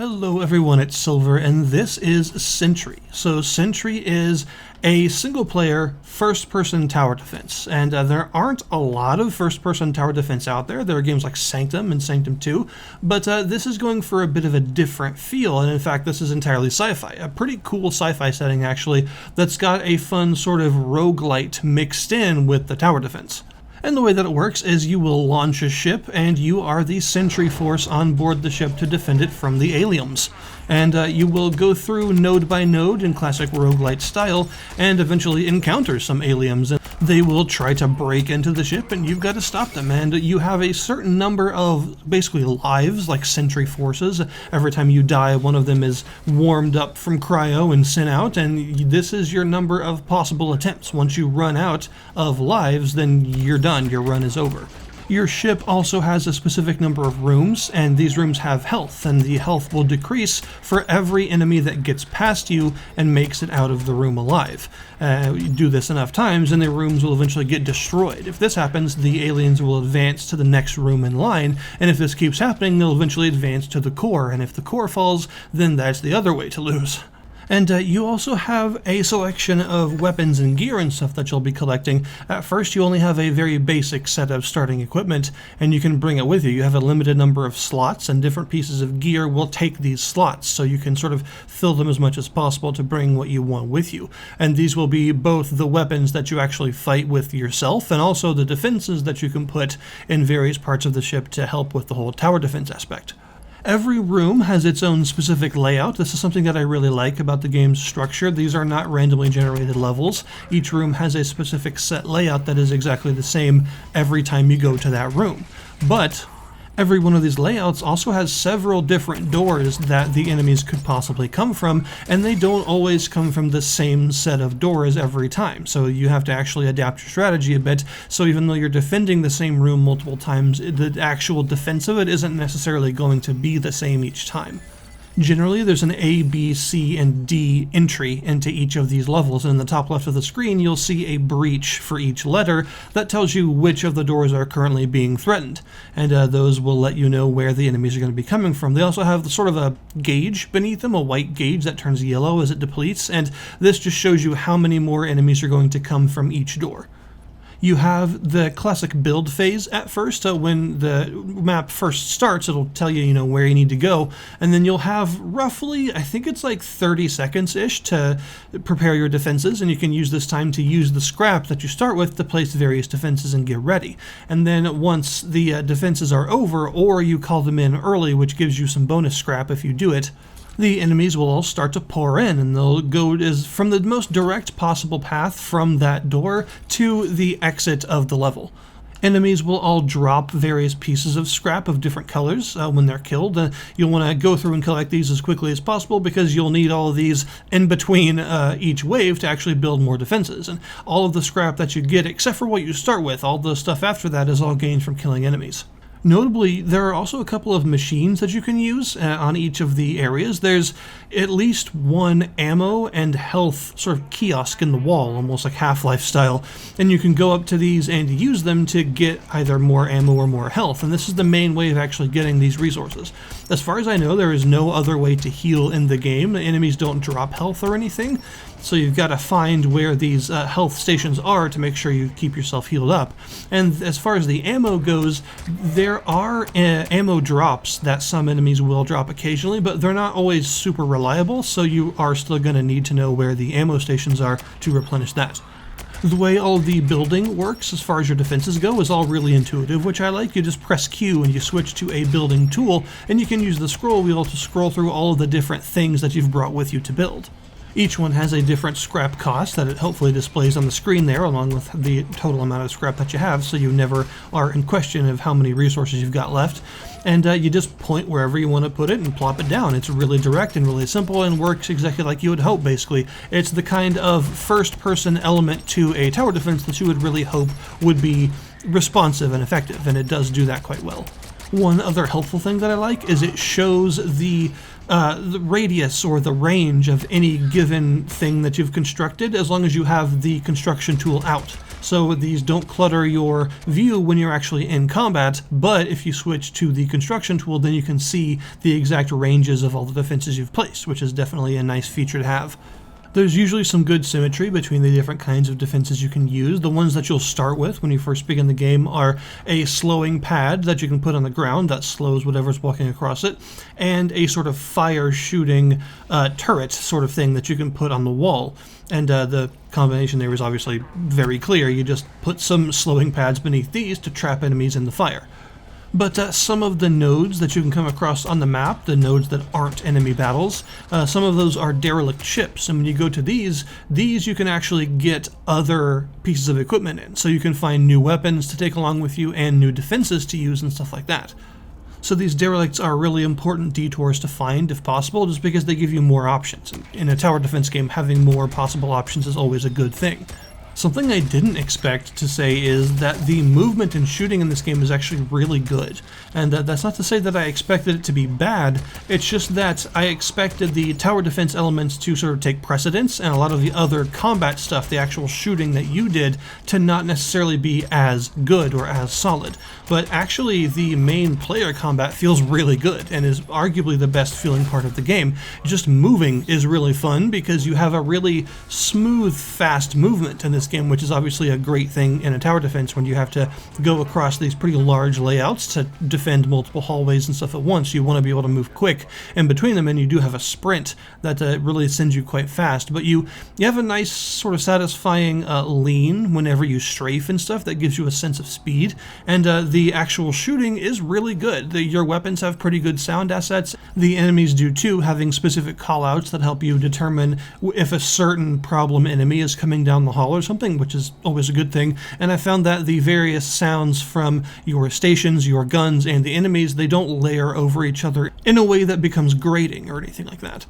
Hello everyone, it's Silver, and this is Sentry. So Sentry is a single-player, first-person tower defense, and there aren't a lot of first-person tower defense out there. There are games like Sanctum and Sanctum 2, but this is going for a bit of a different feel, and in fact this is entirely sci-fi. A pretty cool sci-fi setting, actually, that's got a fun sort of roguelite mixed in with the tower defense. And the way that it works is you will launch a ship, and you are the sentry force on board the ship to defend it from the aliens. And you will go through node by node in classic roguelite style, and eventually encounter some aliens. They will try to break into the ship, and you've got to stop them. And you have a certain number of basically lives, like sentry forces. Every time you die, one of them is warmed up from cryo and sent out, and this is your number of possible attempts. Once you run out of lives, then you're done. Your run is over. Your ship also has a specific number of rooms, and these rooms have health, and the health will decrease for every enemy that gets past you and makes it out of the room alive. You do this enough times, and the rooms will eventually get destroyed. If this happens, the aliens will advance to the next room in line, and if this keeps happening, they'll eventually advance to the core, and if the core falls, then that's the other way to lose. And you also have a selection of weapons and gear and stuff that you'll be collecting. At first, you only have a very basic set of starting equipment, and you can bring it with you. You have a limited number of slots, and different pieces of gear will take these slots, so you can sort of fill them as much as possible to bring what you want with you. And these will be both the weapons that you actually fight with yourself, and also the defenses that you can put in various parts of the ship to help with the whole tower defense aspect. Every room has its own specific layout. This is something that I really like about the game's structure. These are not randomly generated levels. Each room has a specific set layout that is exactly the same every time you go to that room. But every one of these layouts also has several different doors that the enemies could possibly come from, and they don't always come from the same set of doors every time. So you have to actually adapt your strategy a bit, so even though you're defending the same room multiple times, the actual defense of it isn't necessarily going to be the same each time. Generally, there's an A, B, C, and D entry into each of these levels, and in the top left of the screen you'll see a breach for each letter that tells you which of the doors are currently being threatened, and those will let you know where the enemies are going to be coming from. They also have sort of a gauge beneath them, a white gauge that turns yellow as it depletes, and this just shows you how many more enemies are going to come from each door. You have the classic build phase at first. When the map first starts, it'll tell you, where you need to go, and then you'll have roughly, I think it's like 30 seconds-ish to prepare your defenses, and you can use this time to use the scrap that you start with to place various defenses and get ready. And then once the defenses are over, or you call them in early, which gives you some bonus scrap if you do it, the enemies will all start to pour in, and they'll go from the most direct possible path from that door to the exit of the level. Enemies will all drop various pieces of scrap of different colors when they're killed. You'll want to go through and collect these as quickly as possible because you'll need all of these in between each wave to actually build more defenses. And all of the scrap that you get, except for what you start with, all the stuff after that is all gained from killing enemies. Notably, there are also a couple of machines that you can use on each of the areas. There's at least one ammo and health sort of kiosk in the wall, almost like Half-Life style, and you can go up to these and use them to get either more ammo or more health, and this is the main way of actually getting these resources. As far as I know, there is no other way to heal in the game. The enemies don't drop health or anything, so you've got to find where these health stations are to make sure you keep yourself healed up. And as far as the ammo goes, there are ammo drops that some enemies will drop occasionally, but they're not always super reliable, so you are still going to need to know where the ammo stations are to replenish that. The way all the building works as far as your defenses go is all really intuitive, which I like. You just press Q and you switch to a building tool, and you can use the scroll wheel to scroll through all of the different things that you've brought with you to build. Each one has a different scrap cost that it hopefully displays on the screen there, along with the total amount of scrap that you have, so you never are in question of how many resources you've got left. And you just point wherever you want to put it and plop it down. It's really direct and really simple and works exactly like you would hope, basically. It's the kind of first-person element to a tower defense that you would really hope would be responsive and effective, and it does do that quite well. One other helpful thing that I like is it shows the radius or the range of any given thing that you've constructed as long as you have the construction tool out. So these don't clutter your view when you're actually in combat, but if you switch to the construction tool, then you can see the exact ranges of all the defenses you've placed, which is definitely a nice feature to have. There's usually some good symmetry between the different kinds of defenses you can use. The ones that you'll start with when you first begin the game are a slowing pad that you can put on the ground that slows whatever's walking across it, and a sort of fire shooting turret sort of thing that you can put on the wall. And the combination there is obviously very clear. You just put some slowing pads beneath these to trap enemies in the fire. But some of the nodes that you can come across on the map, the nodes that aren't enemy battles, some of those are derelict ships. And when you go to these you can actually get other pieces of equipment in. So you can find new weapons to take along with you and new defenses to use and stuff like that. So these derelicts are really important detours to find if possible, just because they give you more options. And in a tower defense game, having more possible options is always a good thing. Something I didn't expect to say is that the movement and shooting in this game is actually really good. And that's not to say that I expected it to be bad, it's just that I expected the tower defense elements to sort of take precedence and a lot of the other combat stuff, the actual shooting that you did, to not necessarily be as good or as solid. But actually the main player combat feels really good and is arguably the best feeling part of the game. Just moving is really fun because you have a really smooth, fast movement in this game, which is obviously a great thing in a tower defense when you have to go across these pretty large layouts to defend multiple hallways and stuff at once. You want to be able to move quick in between them, and you do have a sprint that really sends you quite fast, but you have a nice sort of satisfying lean whenever you strafe and stuff that gives you a sense of speed, and the actual shooting is really good. Your weapons have pretty good sound assets. The enemies do too, having specific callouts that help you determine if a certain problem enemy is coming down the hall or something, which is always a good thing. And I found that the various sounds from your stations, your guns, and the enemies, they don't layer over each other in a way that becomes grating or anything like that.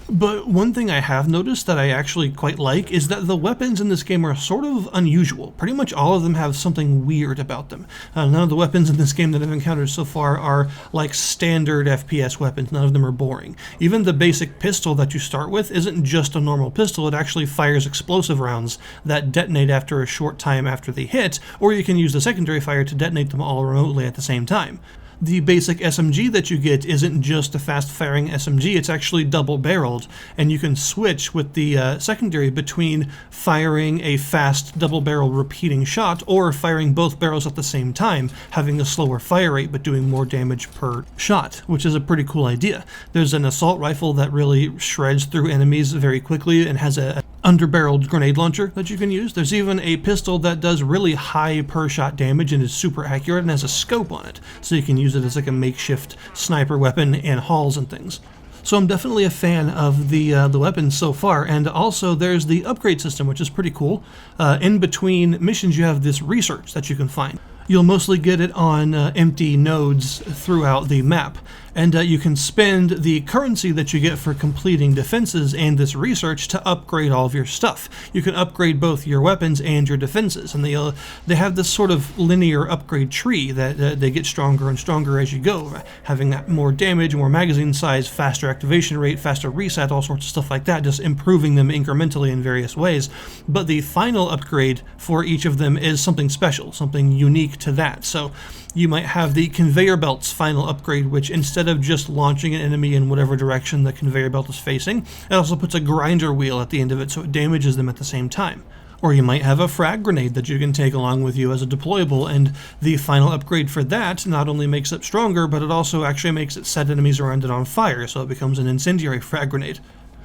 But one thing I have noticed that I actually quite like is that the weapons in this game are sort of unusual. Pretty much all of them have something weird about them. None of the weapons in this game that I've encountered so far are like standard FPS weapons. None of them are boring. Even the basic pistol that you start with isn't just a normal pistol. It actually fires explosive rounds that detonate after a short time after they hit, or you can use the secondary fire to detonate them all remotely at the same time. The basic SMG that you get isn't just a fast-firing SMG, it's actually double-barreled, and you can switch with the secondary between firing a fast double-barrel repeating shot or firing both barrels at the same time, having a slower fire rate but doing more damage per shot, which is a pretty cool idea. There's an assault rifle that really shreds through enemies very quickly and has a underbarreled grenade launcher that you can use. There's even a pistol that does really high per shot damage and is super accurate and has a scope on it, so you can use it as like a makeshift sniper weapon in halls and things. So I'm definitely a fan of the weapons so far, and also there's the upgrade system, which is pretty cool. In between missions you have this research that you can find. You'll mostly get it on empty nodes throughout the map, and you can spend the currency that you get for completing defenses and this research to upgrade all of your stuff. You can upgrade both your weapons and your defenses, and they have this sort of linear upgrade tree that they get stronger and stronger as you go, having more damage, more magazine size, faster activation rate, faster reset, all sorts of stuff like that, just improving them incrementally in various ways. But the final upgrade for each of them is something special, something unique to that. So you might have the conveyor belt's final upgrade, which instead of just launching an enemy in whatever direction the conveyor belt is facing, it also puts a grinder wheel at the end of it so it damages them at the same time. Or you might have a frag grenade that you can take along with you as a deployable, and the final upgrade for that not only makes it stronger, but it also actually makes it set enemies around it on fire, so it becomes an incendiary frag grenade.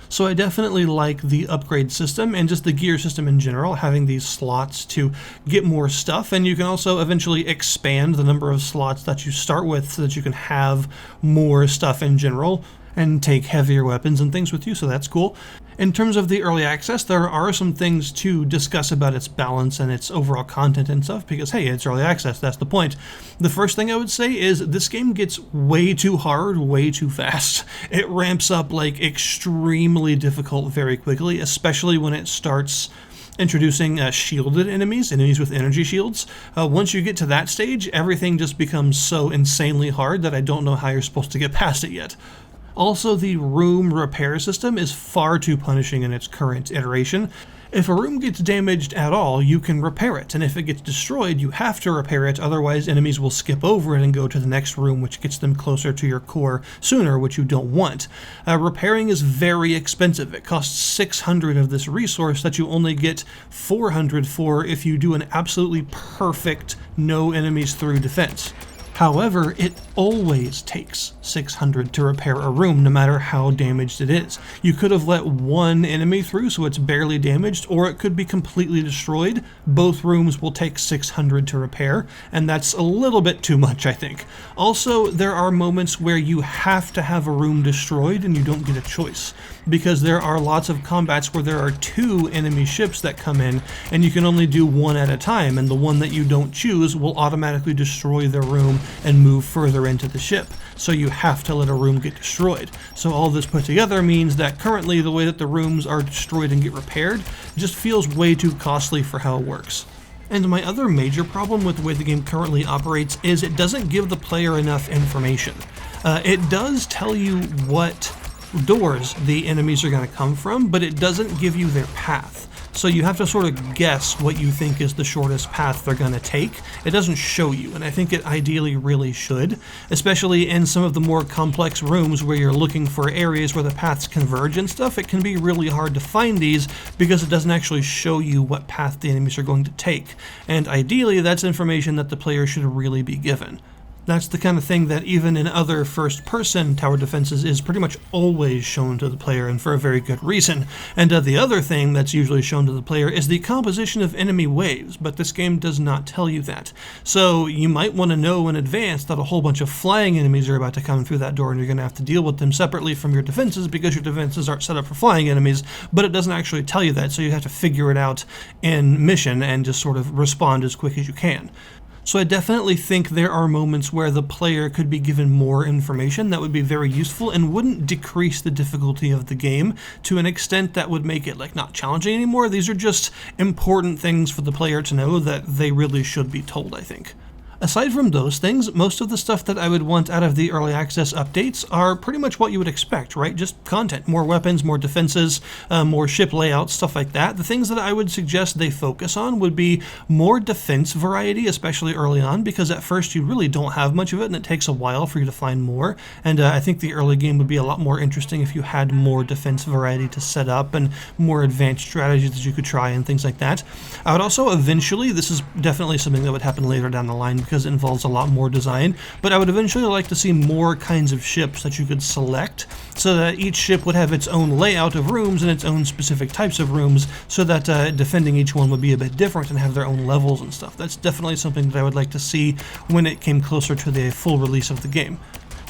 So I definitely like the upgrade system and just the gear system in general, having these slots to get more stuff, and you can also eventually expand the number of slots that you start with so that you can have more stuff in general and take heavier weapons and things with you, so that's cool. In terms of the early access, there are some things to discuss about its balance and its overall content and stuff, because hey, it's early access, that's the point. The first thing I would say is this game gets way too hard, way too fast. It ramps up like extremely difficult very quickly, especially when it starts introducing shielded enemies, enemies with energy shields. Once you get to that stage, everything just becomes so insanely hard that I don't know how you're supposed to get past it yet. Also, the room repair system is far too punishing in its current iteration. If a room gets damaged at all, you can repair it, and if it gets destroyed, you have to repair it, otherwise enemies will skip over it and go to the next room, which gets them closer to your core sooner, which you don't want. Repairing is very expensive. It costs 600 of this resource that you only get 400 for if you do an absolutely perfect no enemies through defense. However, it always takes 600 to repair a room, no matter how damaged it is. You could have let one enemy through so it's barely damaged, or it could be completely destroyed. Both rooms will take 600 to repair, and that's a little bit too much, I think. Also, there are moments where you have to have a room destroyed and you don't get a choice, because there are lots of combats where there are 2 enemy ships that come in, and you can only do one at a time, and the one that you don't choose will automatically destroy the room and move further into the ship, so you have to let a room get destroyed. So all this put together means that currently the way that the rooms are destroyed and get repaired just feels way too costly for how it works. And my other major problem with the way the game currently operates is it doesn't give the player enough information. It does tell you what doors the enemies are going to come from, but it doesn't give you their path. So you have to sort of guess what you think is the shortest path they're going to take. It doesn't show you, and I think it ideally really should, especially in some of the more complex rooms where you're looking for areas where the paths converge and stuff. It can be really hard to find these because it doesn't actually show you what path the enemies are going to take, and ideally that's information that the player should really be given. That's the kind of thing that even in other first-person tower defenses is pretty much always shown to the player, and for a very good reason. And the other thing that's usually shown to the player is the composition of enemy waves, but this game does not tell you that. So you might want to know in advance that a whole bunch of flying enemies are about to come through that door, and you're going to have to deal with them separately from your defenses because your defenses aren't set up for flying enemies, but it doesn't actually tell you that, so you have to figure it out in mission and just sort of respond as quick as you can. So I definitely think there are moments where the player could be given more information that would be very useful and wouldn't decrease the difficulty of the game to an extent that would make it like not challenging anymore. These are just important things for the player to know that they really should be told, I think. Aside from those things, most of the stuff that I would want out of the early access updates are pretty much what you would expect, right? Just content, more weapons, more defenses, more ship layouts, stuff like that. The things that I would suggest they focus on would be more defense variety, especially early on, because at first you really don't have much of it and it takes a while for you to find more. And I think the early game would be a lot more interesting if you had more defense variety to set up and more advanced strategies that you could try and things like that. I would also eventually, this is definitely something that would happen later down the line, because it involves a lot more design, but I would eventually like to see more kinds of ships that you could select so that each ship would have its own layout of rooms and its own specific types of rooms, so that defending each one would be a bit different and have their own levels and stuff. That's definitely something that I would like to see when it came closer to the full release of the game.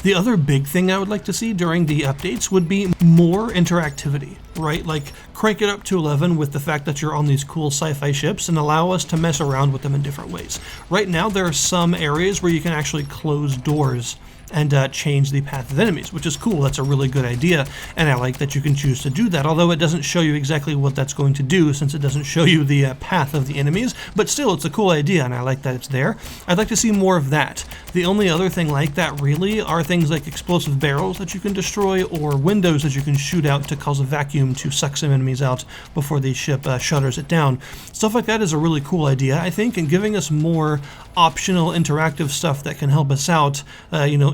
The other big thing I would like to see during the updates would be more interactivity, right? Like crank it up to 11 with the fact that you're on these cool sci-fi ships and allow us to mess around with them in different ways. Right now there are some areas where you can actually close doors and change the path of enemies, which is cool. That's a really good idea, and I like that you can choose to do that, although it doesn't show you exactly what that's going to do since it doesn't show you the path of the enemies, but still it's a cool idea and I like that it's there. I'd like to see more of that. The only other thing like that really are things like explosive barrels that you can destroy or windows that you can shoot out to cause a vacuum to suck some enemies out before the ship shutters it down. Stuff like that is a really cool idea, I think, and giving us more optional interactive stuff that can help us out,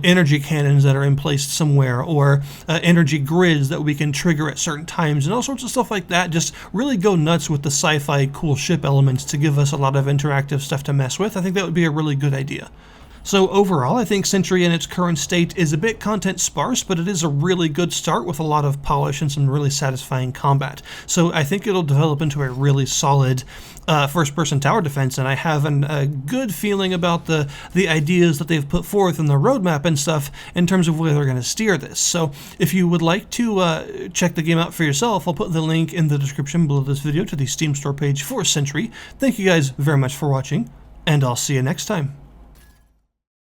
energy cannons that are in place somewhere, or energy grids that we can trigger at certain times, and all sorts of stuff like that. Just really go nuts with the sci-fi cool ship elements to give us a lot of interactive stuff to mess with. I think that would be a really good idea. So overall, I think Sentry in its current state is a bit content sparse, but it is a really good start with a lot of polish and some really satisfying combat. So I think it'll develop into a really solid first-person tower defense, and I have a good feeling about the ideas that they've put forth in the roadmap and stuff in terms of where they're going to steer this. So if you would like to check the game out for yourself, I'll put the link in the description below this video to the Steam store page for Sentry. Thank you guys very much for watching, and I'll see you next time.